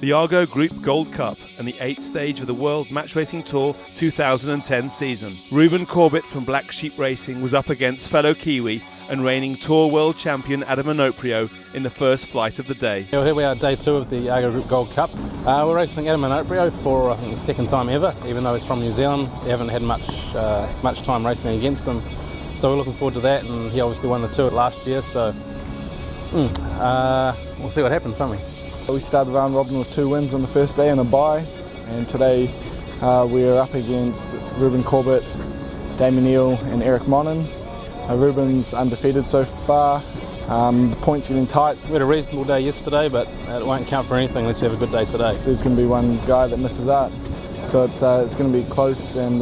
The Argo Group Gold Cup and the 8th stage of the World Match Racing Tour 2010 season. Ruben Corbett from Black Sheep Racing was up against fellow Kiwi and reigning Tour World Champion Adam Onoprio in the first flight of the day. Here we are, day 2 of the Argo Group Gold Cup. We're racing Adam Onoprio for I think the second time ever, even though he's from New Zealand. We haven't had much time racing against him, so we're looking forward to that, and he obviously won the tour last year, so we'll see what happens, won't we? We started round robin with 2 wins on the first day and a bye, and today we're up against Ruben Corbett, Damien Neal and Eric Monin. Ruben's undefeated so far. The points getting tight. We had a reasonable day yesterday, but it won't count for anything unless we have a good day today. There's going to be one guy that misses out, so it's going to be close, and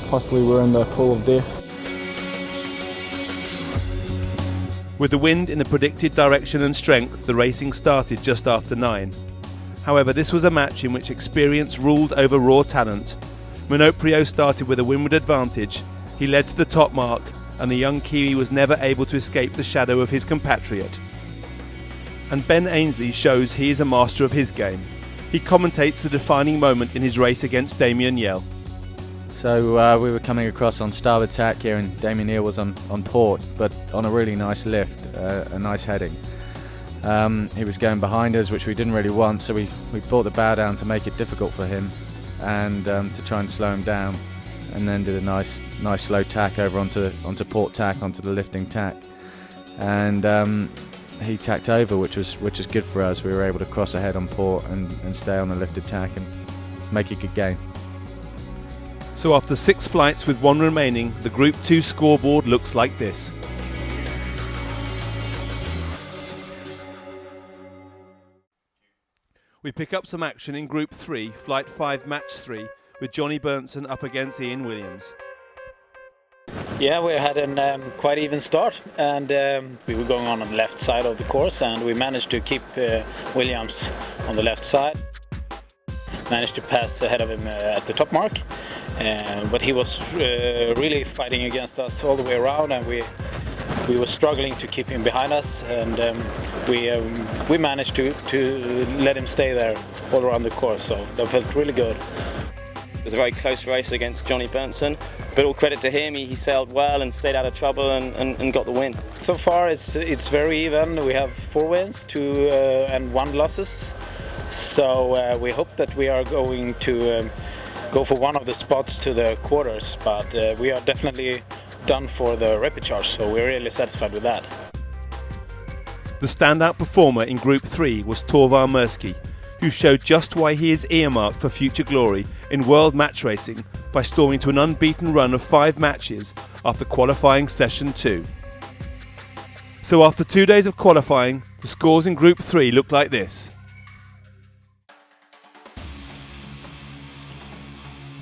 possibly we're in the pool of death. With the wind in the predicted direction and strength, the racing started just after 9. However, this was a match in which experience ruled over raw talent. Onoprio started with a windward advantage, he led to the top mark, and the young Kiwi was never able to escape the shadow of his compatriot. And Ben Ainsley shows he is a master of his game. He commentates the defining moment in his race against Damien Neal. So we were coming across on starboard tack here, and Damien Neal was on port, but on a really nice lift, a nice heading. He was going behind us, which we didn't really want, so we brought the bow down to make it difficult for him and to try and slow him down, and then did a nice slow tack over onto port tack, onto the lifting tack, and he tacked over, which was good for us. We were able to cross ahead on port and stay on the lifted tack and make a good gain. So after 6 flights with 1 remaining, the Group 2 scoreboard looks like this. We pick up some action in Group 3, Flight 5, Match 3, with Johnny Berntsen up against Ian Williams. Yeah, we had a quite even start, and we were going on the left side of the course, and we managed to keep Williams on the left side. Managed to pass ahead of him at the top mark, but he was really fighting against us all the way around, and we were struggling to keep him behind us, and we managed to let him stay there all around the course, so that felt really good. It was a very close race against Johnny Berntsen, but all credit to him, he sailed well and stayed out of trouble and got the win. So far it's very even. We have 4 wins, 2 and 1 losses. So we hope that we are going to go for one of the spots to the quarters, but we are definitely done for the repechage, so we're really satisfied with that. The standout performer in Group 3 was Torvar Mirsky, who showed just why he is earmarked for future glory in world match racing by storming to an unbeaten run of 5 matches after qualifying session 2. So after 2 days of qualifying, the scores in Group 3 look like this.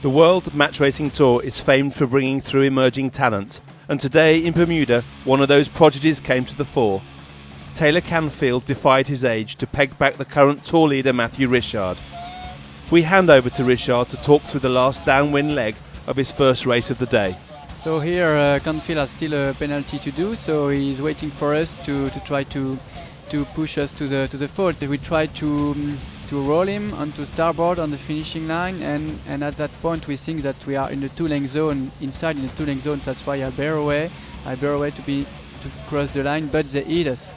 The World Match Racing Tour is famed for bringing through emerging talent, and today in Bermuda, one of those prodigies came to the fore. Taylor Canfield defied his age to peg back the current tour leader Matthew Richard. We hand over to Richard to talk through the last downwind leg of his first race of the day. So here Canfield has still a penalty to do, so he's waiting for us to try to push us to the fault. We try to roll him onto starboard on the finishing line, and at that point we think that we are in the 2-length zone, inside in the 2-length zone. That's why I bear away to cross the line, but they hit us.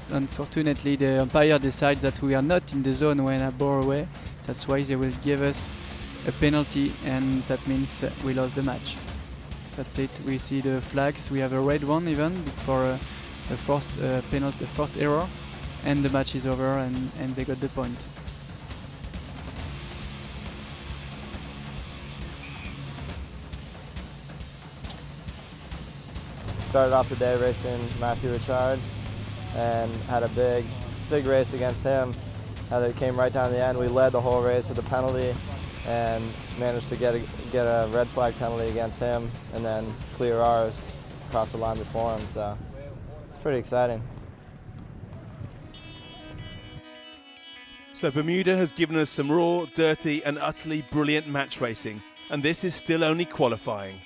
Unfortunately, the umpire decides that we are not in the zone when I bore away. That's why they will give us a penalty, and that means we lost the match. That's it. We see the flags. We have a red one even for a first penalty, the first error, and the match is over, and they got the point. Started off the day racing Matthew Richard and had a big race against him. It came right down to the end. We led the whole race with a penalty, and managed to get a red flag penalty against him and then clear ours across the line before him, so it's pretty exciting. So Bermuda has given us some raw, dirty and utterly brilliant match racing, and this is still only qualifying.